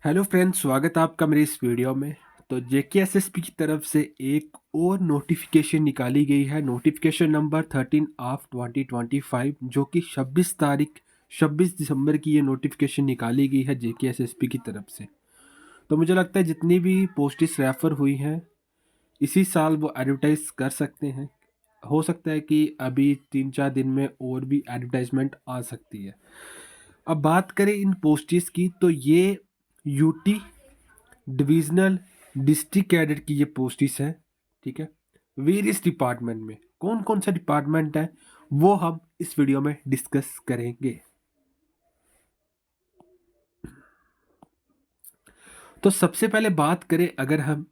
Hello friends, स्वागत है आपका मेरे इस वीडियो में। तो जेकेएसएसपी की तरफ से एक और नोटिफिकेशन निकाली गई है, नोटिफिकेशन नंबर 13 ऑफ 2025, जो कि 26 दिसंबर की ये नोटिफिकेशन निकाली गई है जेकेएसएसपी की तरफ से। तो मुझे लगता है जितनी भी पोस्टेस रेफर हुई हैं इसी साल वो एडवर्टाइज कर सकते हैं। हो सकता है कि अभी 3-4 दिन में और भी एडवर्टाइजमेंट आ सकती है। अब बात करें इन पोस्टेस की, तो ये यूटी डिविजनल डिस्ट्रिक्ट कैडर की ये पोस्टिस है। ठीक है, वेरियस डिपार्टमेंट में कौन कौन सा डिपार्टमेंट है वो हम इस वीडियो में डिस्कस करेंगे। तो सबसे पहले बात करें अगर हम,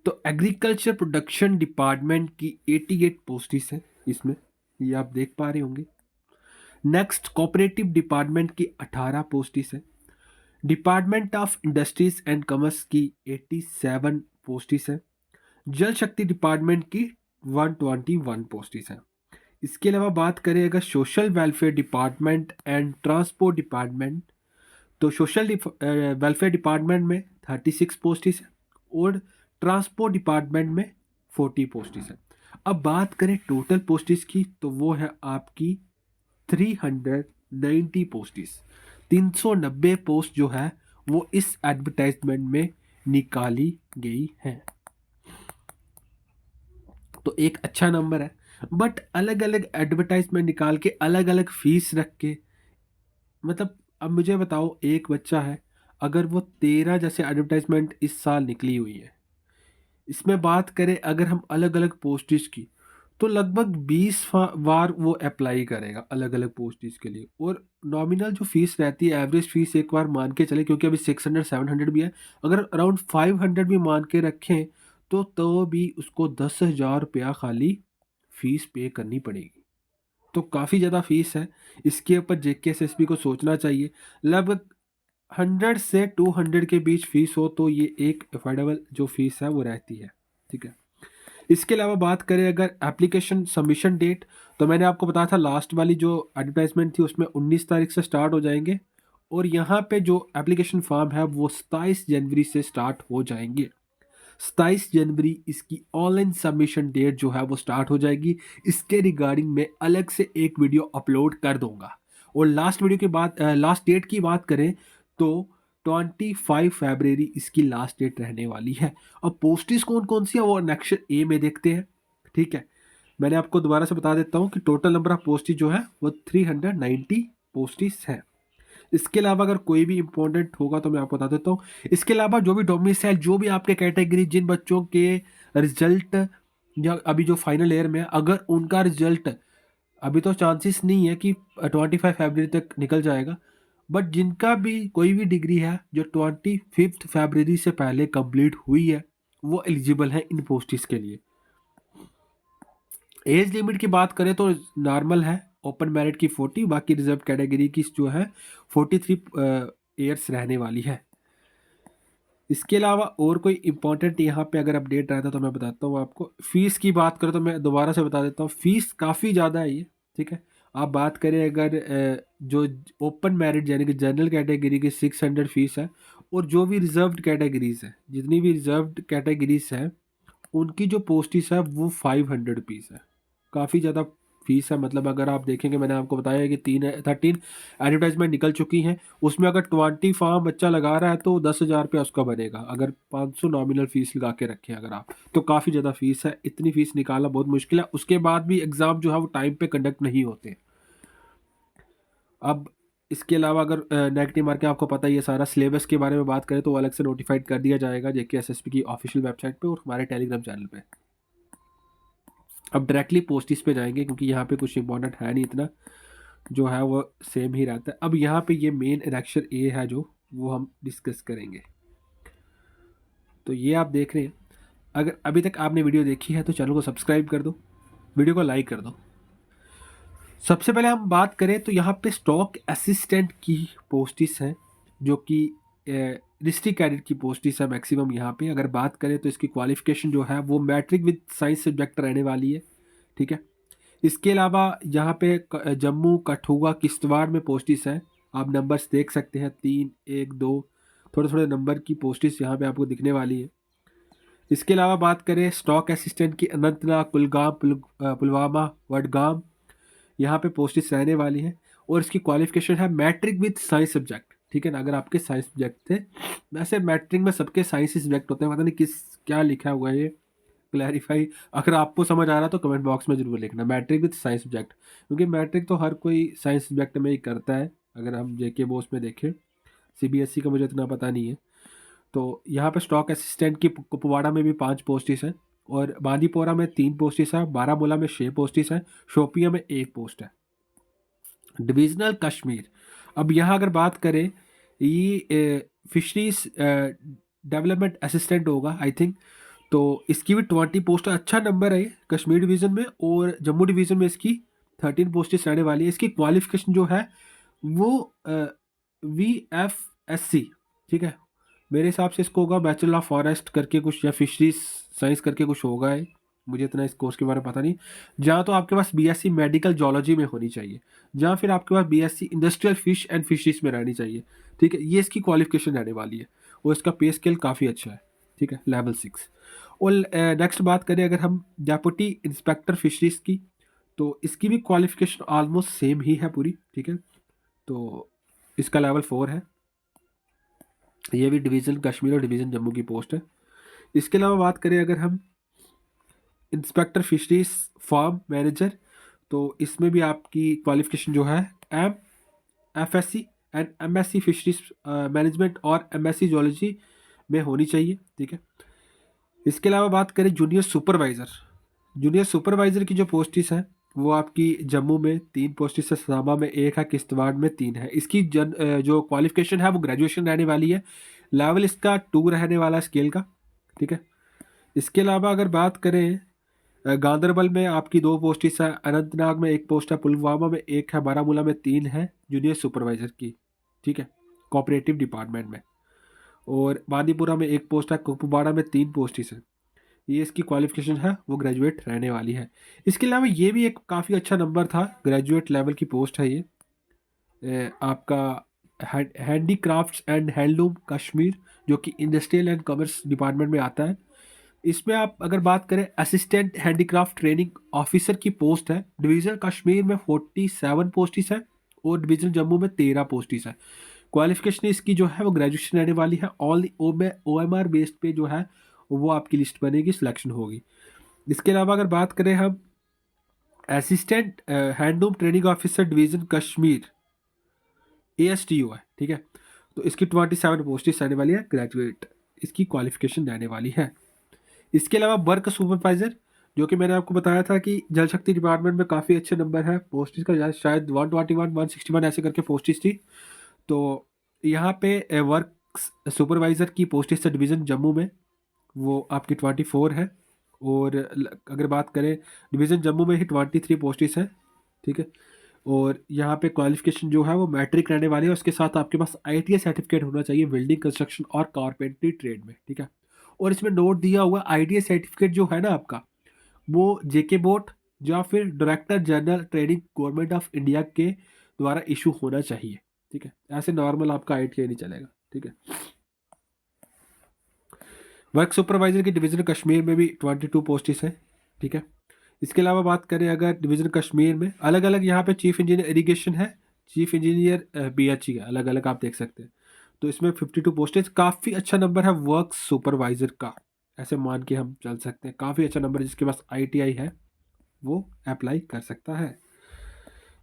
तो एग्रीकल्चर प्रोडक्शन डिपार्टमेंट की 88 पोस्टिस है इसमें, ये आप देख पा रहे होंगे। नेक्स्ट, कोऑपरेटिव डिपार्टमेंट की 18 पोस्टिस है। Department of industries and commerce की 87 पोस्टिस है। जल शक्ति डिपार्टमेंट की 121 पोस्टिस हैं। इसके अलावा बात करें अगर social welfare department and transport department, तो सोशल वेलफेयर डिपार्टमेंट में 36 पोस्टिस हैं और ट्रांसपोर्ट डिपार्टमेंट में 40 पोस्टिस हैं। अब बात करें टोटल पोस्टिस की, तो वो है आपकी 390 पोस्टिस। 390 पोस्ट जो है वो इस एडवर्टाइजमेंट में निकाली गई है। तो एक अच्छा नंबर है, बट अलग अलग एडवर्टाइजमेंट निकाल के अलग अलग फीस रख के, मतलब अब मुझे बताओ, एक बच्चा है, अगर वो 13 जैसे एडवर्टाइजमेंट इस साल निकली हुई है, इसमें बात करें अगर हम अलग अलग पोस्टेज की, तो लगभग 20 बार वो अप्लाई करेगा अलग अलग पोस्टेज के लिए। और नॉमिनल जो फीस रहती है, एवरेज फीस एक बार मान के चले, क्योंकि अभी 600-700 भी है, अगर अराउंड 500 भी मान के रखें तो भी उसको 10,000 रुपया खाली फीस पे करनी पड़ेगी। तो काफ़ी ज़्यादा फीस है, इसके ऊपर जेकेएसएसबी को सोचना चाहिए। लगभग 100 से 200 के बीच फीस हो तो ये एक अफोर्डेबल जो फीस है वो रहती है। ठीक है, इसके अलावा बात करें अगर एप्लीकेशन सबमिशन डेट, तो मैंने आपको बताया था लास्ट वाली जो एडवर्टाइजमेंट थी उसमें 19 तारीख से स्टार्ट हो जाएंगे, और यहाँ पे जो एप्लीकेशन फॉर्म है वो 27 जनवरी से स्टार्ट हो जाएंगे। 27 जनवरी इसकी ऑनलाइन सबमिशन डेट जो है वो स्टार्ट हो जाएगी। इसके रिगार्डिंग मैं अलग से एक वीडियो अपलोड कर दूंगा। और लास्ट डेट की बात करें तो 25 फरवरी इसकी लास्ट डेट रहने वाली है। अब पोस्टिस कौन कौन सी है वो नेक्स्ट ए में देखते हैं। ठीक है, मैंने आपको दोबारा से बता देता हूँ कि टोटल नंबर ऑफ पोस्टिस जो है वो 390 पोस्टिस है। इसके अलावा अगर कोई भी इंपॉर्टेंट होगा तो मैं आपको बता देता हूँ। इसके अलावा जो भी डोमिसाइल, जो भी आपके कैटेगरी, जिन बच्चों के रिजल्ट या अभी जो फाइनल ईयर में है, अगर उनका रिजल्ट अभी तो चांसेस नहीं है कि 25 फरवरी तक निकल जाएगा, बट जिनका भी कोई भी डिग्री है जो 25 फरवरी से पहले कंप्लीट हुई है वो एलिजिबल है इन पोस्टिस के लिए। एज लिमिट की बात करें तो नॉर्मल है, ओपन मेरिट की 40, बाकी रिजर्व कैटेगरी की जो है 43 ईयर्स रहने वाली है। इसके अलावा और कोई इंपॉर्टेंट यहाँ पे अगर अपडेट रहता तो मैं बताता हूँ आपको। फीस की बात करें तो मैं दोबारा से बता देता हूँ, फीस काफ़ी ज़्यादा है ये। ठीक है, आप बात करें अगर जो ओपन मेरिट यानी कि जनरल कैटेगरी की 600 फीस है, और जो भी रिजर्व्ड कैटेगरीज है, जितनी भी रिजर्व्ड कैटेगरीज है उनकी जो पोस्टिस है वो 500 रुपीज़ है। काफ़ी ज़्यादा फीस है। मतलब अगर आप देखेंगे, मैंने आपको बताया कि 13 एडवर्टाइजमेंट निकल चुकी हैं, उसमें अगर 20 फॉर्म बच्चा लगा रहा है तो 10,000 रुपया उसका बनेगा। अगर 500 नॉमिनल फीस लगा के रखें अगर आप, तो काफ़ी ज़्यादा फीस है। इतनी फीस निकालना बहुत मुश्किल है। उसके बाद भी एग्ज़ाम जो है वो टाइम पे कंडक्ट नहीं होते। अब इसके अलावा अगर नेगेटिव मार्किंग, आपको पता ही है, सारा सिलेबस के बारे में बात करें तो वो अलग से नोटिफाइड कर दिया जाएगा जेकेएसएसपी की ऑफिशियल वेबसाइट पे और हमारे टेलीग्राम चैनल पे। अब डायरेक्टली पोस्टिस पे जाएंगे क्योंकि यहाँ पे कुछ इंपॉर्टेंट है नहीं, इतना जो है वो सेम ही रहता है। अब यहाँ पे ये मेन इलेक्शन ए है जो वो हम डिस्कस करेंगे। तो ये आप देख रहे हैं, अगर अभी तक आपने वीडियो देखी है तो चैनल को सब्सक्राइब कर दो, वीडियो को लाइक कर दो। सबसे पहले हम बात करें तो यहाँ पे स्टॉक असिस्टेंट की पोस्टिस हैं, जो कि डिस्ट्रिक्ट कैडेट की पोस्टिस है मैक्सिमम। यहाँ पे अगर बात करें तो इसकी क्वालिफिकेशन जो है वो मैट्रिक विद साइंस सब्जेक्ट रहने वाली है। ठीक है, इसके अलावा यहाँ पे जम्मू, कठुआ, किश्तवाड़ में पोस्टिस है। आप नंबर्स देख सकते हैं, 3, 1, 2, थोड़े थोड़े नंबर की पोस्टेस यहाँ पे आपको दिखने वाली है। इसके अलावा बात करें स्टॉक असिस्टेंट की, अनंतनाग, कुलगाम, पुलवामा, वडगाम, यहाँ पे पोस्टेस रहने वाली है। और इसकी क्वालिफिकेशन है मैट्रिक विद साइंस सब्जेक्ट, ठीक है ना, अगर आपके साइंस सब्जेक्ट थे। वैसे मैट्रिक में सबके साइंस सब्जेक्ट होते हैं, पता नहीं किस क्या लिखा हुआ है ये, क्लैरिफाई अगर आपको समझ आ रहा तो कमेंट बॉक्स में जरूर लिखना, मैट्रिक विद साइंस सब्जेक्ट, क्योंकि मैट्रिक तो हर कोई साइंस सब्जेक्ट में ही करता है। अगर हम जेके बोर्ड में देखें, सीबीएसई का मुझे इतना पता नहीं है। तो यहाँ पे स्टॉक असिस्टेंट की कुपवाड़ा में भी 5 पोस्टेस हैं, और बांदीपोरा में 3 पोस्टेस है, बारामूला में 6 पोस्टेस है, शोपिया में 1 पोस्ट है। डिविजनल कश्मीर, अब यहाँ अगर बात करें, ये फिशरीज डेवलपमेंट असिस्टेंट होगा आई थिंक। तो इसकी भी 20 पोस्ट, अच्छा नंबर है ये कश्मीर डिवीज़न में। और जम्मू डिवीज़न में इसकी 13 पोस्टेस रहने वाली है। इसकी क्वालिफिकेशन जो है वो VFSC, ठीक है, मेरे हिसाब से इसको होगा बैचलर ऑफ फॉरेस्ट करके कुछ, या फिशरीज साइंस करके कुछ होगा है, मुझे इतना इस कोर्स के बारे में पता नहीं। जहाँ तो आपके पास BSc मेडिकल जूलॉजी में होनी चाहिए, जहाँ फिर आपके पास BSc industrial fish and fisheries में रहनी चाहिए, ठीक है। ये इसकी क्वालिफिकेशन रहने वाली है, और इसका पे स्केल काफ़ी अच्छा है, ठीक है, लेवल 6। और नेक्स्ट बात करें अगर हम डेप्यूटी इंस्पेक्टर फिशरीज की, तो इसकी भी क्वालिफिकेशन ऑलमोस्ट सेम ही है पूरी, ठीक है। तो इसका लेवल 4 है। ये भी डिवीज़न कश्मीर और डिवीज़न जम्मू की पोस्ट है। इसके अलावा बात करें अगर हम इंस्पेक्टर फिशरीज फार्म मैनेजर, तो इसमें भी आपकी क्वालिफिकेशन जो है MFSC and MSc fisheries management और MSc जूलॉजी में होनी चाहिए, ठीक है। इसके अलावा बात करें जूनियर सुपरवाइज़र, जूनियर सुपरवाइज़र की जो पोस्टिस है वो आपकी जम्मू में 3 पोस्टिस है, सांबा में 1 है, किश्तवाड़ में 3 है। इसकी जो क्वालिफिकेशन है वो ग्रेजुएशन रहने वाली है, लेवल इसका 2 रहने वाला है स्केल का, ठीक है। इसके अलावा अगर बात करें गांधरबल में आपकी 2 पोस्टिस है, अनंतनाग में 1 पोस्ट है, पुलवामा में 1 है, बारामूला में 3 है जूनियर सुपरवाइज़र की, ठीक है, कोऑपरेटिव डिपार्टमेंट में। और बांदीपुरा में 1 पोस्ट है, कुपवाड़ा में 3 पोस्टिस है। ये इसकी क्वालिफिकेशन है वो ग्रेजुएट रहने वाली है। इसके अलावा ये भी एक काफ़ी अच्छा नंबर था, ग्रेजुएट लेवल की पोस्ट है ये, आपका हैंडीक्राफ्ट्स एंड हैंडलूम कश्मीर, जो कि इंडस्ट्रियल एंड कॉमर्स डिपार्टमेंट में आता है। इसमें आप अगर बात करें असिस्टेंट हैंडीक्राफ्ट ट्रेनिंग ऑफिसर की पोस्ट है, डिवीज़न कश्मीर में 47 पोस्टिस है, और डिवीज़न जम्मू में 13 पोस्टिस है। क्वालिफिकेशन इसकी जो है वो ग्रेजुएशन रहने वाली है। ऑल OMR बेस्ड पे जो है वो आपकी लिस्ट बनेगी, सिलेक्शन होगी। इसके अलावा अगर बात करें हम assistant handloom training officer division Kashmir, ASTO है, ठीक है। तो इसकी 27 पोस्टें रहने वाली है, ग्रेजुएट इसकी क्वालिफिकेशन रहने वाली है। इसके अलावा वर्क सुपरवाइजर, जो कि मैंने आपको बताया था कि जल शक्ति डिपार्टमेंट में काफ़ी अच्छे नंबर है पोस्टिस का, शायद 121 161 ऐसे करके पोस्टिस थी। तो यहाँ पे वर्क सुपरवाइज़र की पोस्टिस है डिवीज़न जम्मू में, वो आपकी 24 है। और अगर बात करें डिवीज़न जम्मू में ही 23 पोस्टिस है, ठीक है। और यहाँ पे क्वालिफिकेशन जो है वो मैट्रिक रहने वाली है, उसके साथ आपके पास ITI सर्टिफिकेट होना चाहिए वेल्डिंग, कंस्ट्रक्शन और कारपेंट्री ट्रेड में, ठीक है। और इसमें नोट दिया हुआ ITI सर्टिफिकेट जो है ना आपका, वो JK बोर्ड या फिर director general training government of India के द्वारा इशू होना चाहिए, ठीक है। ऐसे नॉर्मल आपका ITI नहीं चलेगा, ठीक है। वर्क सुपरवाइजर की डिवीज़न कश्मीर में भी 22 पोस्टिस है, ठीक है। इसके अलावा बात करें अगर डिवीज़न कश्मीर में अलग अलग, यहाँ पे चीफ इंजीनियर इरिगेशन है, चीफ इंजीनियर BHE है, अलग अलग आप देख सकते हैं। तो इसमें 52 पोस्टेज, काफ़ी अच्छा नंबर है वर्क सुपरवाइज़र का, ऐसे मान के हम चल सकते हैं, काफ़ी अच्छा नंबर। जिसके पास ITI है वो अप्लाई कर सकता है।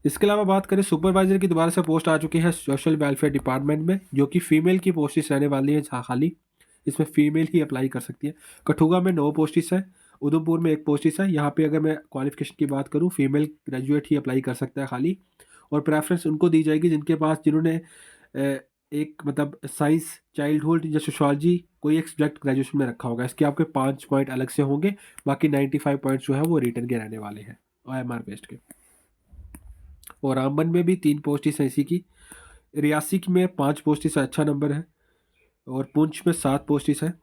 इसके अलावा बात करें सुपरवाइज़र की दोबारा से पोस्ट आ चुकी है सोशल वेलफेयर डिपार्टमेंट में, जो कि फ़ीमेल की पोस्टिस रहने वाली है खाली, इसमें फ़ीमेल ही अप्लाई कर सकती है। कठुआ में 9 पोस्टिस है, उधमपुर में 1 पोस्टिस है। यहाँ पे अगर मैं क्वालिफिकेशन की बात करूँ, फीमेल ग्रेजुएट ही अप्लाई कर सकता है खाली, और प्रेफरेंस उनको दी जाएगी जिनके पास, जिन्होंने एक मतलब साइंस, चाइल्डहुड या सोशोलॉजी कोई एक सब्जेक्ट ग्रेजुएशन में रखा होगा। इसके आपके 5 पॉइंट अलग से होंगे, बाकी 95 पॉइंट जो है वो रिटर्न के रहने वाले हैं OMR बेस्ड के। और रामबन में भी 3 पोस्टिस है इसी की, रियासी में 5 पोस्टिस है, अच्छा नंबर है। और पुंछ में 7 पोस्टिस है,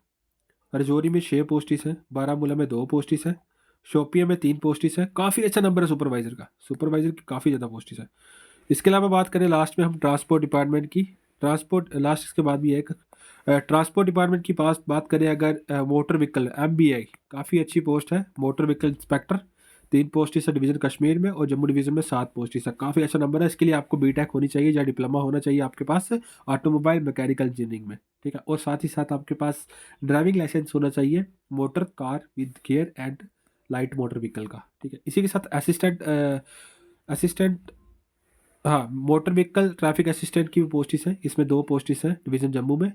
रजौरी में 6 पोस्टिस है, बारामूला में 2 पोस्टिस है, शोपिया में 3 पोस्टिस है। काफ़ी अच्छा नंबर है सुपरवाइज़र का, सुपरवाइज़र की काफ़ी ज़्यादा पोस्टिस है। इसके अलावा बात करें लास्ट में हम ट्रांसपोर्ट डिपार्टमेंट की, ट्रांसपोर्ट लास्ट इसके बाद भी एक ट्रांसपोर्ट डिपार्टमेंट की पास बात करें अगर, मोटर व्हीकल MBI काफ़ी अच्छी पोस्ट है। मोटर व्हीकल इंस्पेक्टर 3 पोस्ट है डिवीज़न कश्मीर में, और जम्मू डिवीज़न में 7 पोस्ट है। काफ़ी अच्छा नंबर है। इसके लिए आपको बीटेक होनी चाहिए या डिप्लोमा होना चाहिए आपके पास ऑटोमोबाइल मैकेनिकल इंजीनियरिंग में, ठीक है। और साथ ही साथ आपके पास ड्राइविंग लाइसेंस होना चाहिए motor car with gear and light motor vehicle का, ठीक है। इसी के साथ असिस्टेंट, हाँ, मोटर व्हीकल ट्रैफिक असिस्टेंट की भी पोस्टिस है। इसमें 2 पोस्टिस हैं डिवीज़न जम्मू में।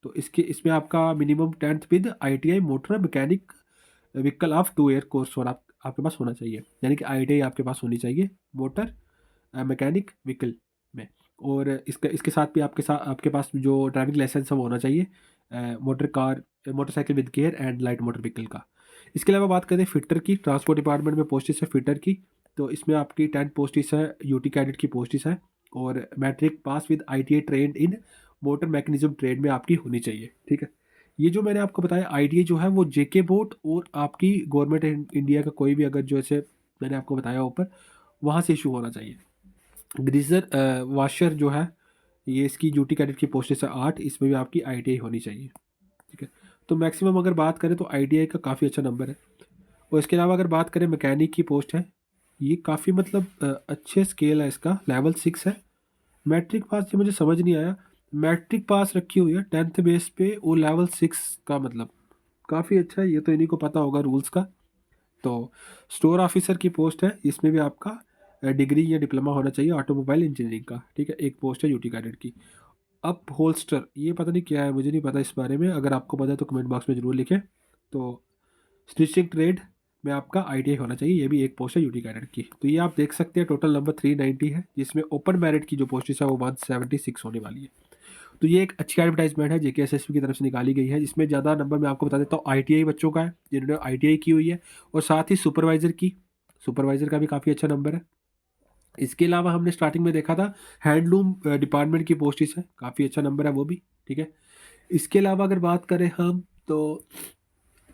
तो इसमें आपका minimum 10th with ITI motor mechanic vehicle of 2 year course और आपके पास होना चाहिए, यानी कि ITI आपके पास होनी चाहिए मोटर मैकेनिक व्हीकल में। और इसके साथ भी आपके पास जो ड्राइविंग लाइसेंस है वो होना चाहिए motorcycle with gear and light motor vehicle का। इसके अलावा बात करें फिटर की, ट्रांसपोर्ट डिपार्टमेंट में पोस्टिस है फिटर की। तो इसमें आपकी 10 पोस्टिस है, यूटी कैडेट की पोस्टिस है, और matric pass with ITI trained in motor mechanism trade में आपकी होनी चाहिए, ठीक है। ये जो मैंने आपको बताया ITI जो है वो JK बोर्ड और आपकी गवर्नमेंट इंडिया का कोई भी अगर जो ऐसे मैंने आपको बताया ऊपर वहाँ से इशू होना चाहिए। ग्रीजर वाशर जो है ये इसकी ड्यूटी कैडेट की पोस्टें है 8, इसमें भी आपकी ITI होनी चाहिए, ठीक है। तो मैक्सिमम अगर बात करें तो ITI का काफ़ी अच्छा नंबर है। और इसके अलावा अगर बात करें मैकेनिक की पोस्ट है, ये काफ़ी मतलब अच्छे स्केल है, इसका लेवल 6 है। मैट्रिक पास ये मुझे समझ नहीं आया, मैट्रिक पास रखी हुई है 10th बेस पे और लेवल 6 का मतलब काफ़ी अच्छा है। ये तो इन्हीं को पता होगा रूल्स का। तो स्टोर ऑफिसर की पोस्ट है, इसमें भी आपका डिग्री या डिप्लोमा होना चाहिए ऑटोमोबाइल इंजीनियरिंग का, ठीक है। एक पोस्ट है यूटी कैडेट की। अप होल्स्टर ये पता नहीं क्या है, मुझे नहीं पता इस बारे में, अगर आपको पता है तो कमेंट बॉक्स में ज़रूर लिखें। तो स्टिचिंग ट्रेड में आपका ITI होना चाहिए, ये भी एक पोस्ट है यूटी कैडेट की। तो ये आप देख सकते हैं टोटल नंबर 390 है, जिसमें ओपन मेरिट की जो पोस्ट है वो 176 होने वाली है। तो ये एक अच्छी एडवर्टाइजमेंट है JKSSB की तरफ से निकाली गई है, जिसमें ज़्यादा नंबर मैं आपको बता देता हूँ ITI बच्चों का है जिन्होंने ITI की हुई है, और साथ ही सुपरवाइज़र का भी काफ़ी अच्छा नंबर है। इसके अलावा हमने स्टार्टिंग में देखा था हैंडलूम डिपार्टमेंट की पोस्टिस है, काफ़ी अच्छा नंबर है वो भी, ठीक है। इसके अलावा अगर बात करें हम तो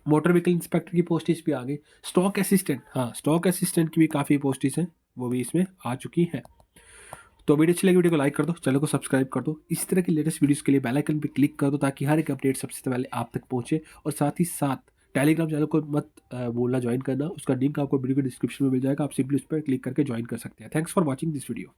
मोटर व्हीकल इंस्पेक्टर की पोस्टिस भी आ गई। स्टॉक असिस्टेंट, हाँ, स्टॉक असिस्टेंट की भी काफ़ी पोस्टिस हैं, वो भी इसमें आ चुकी हैं। तो वीडियो अच्छी लगी, वीडियो को लाइक कर दो, चैनल को सब्सक्राइब कर दो। इस तरह की लेटेस्ट वीडियोस के लिए बेल आइकन पे क्लिक कर दो ताकि हर एक अपडेट सबसे पहले आप तक पहुंचे। और साथ ही साथ टेलीग्राम चैनल को मत भूलना ज्वाइन करना, उसका लिंक आपको वीडियो के डिस्क्रिप्शन में मिल जाएगा, आप सिंपली उस पर क्लिक करके ज्वाइन कर सकते हैं। Thanks for watching this video.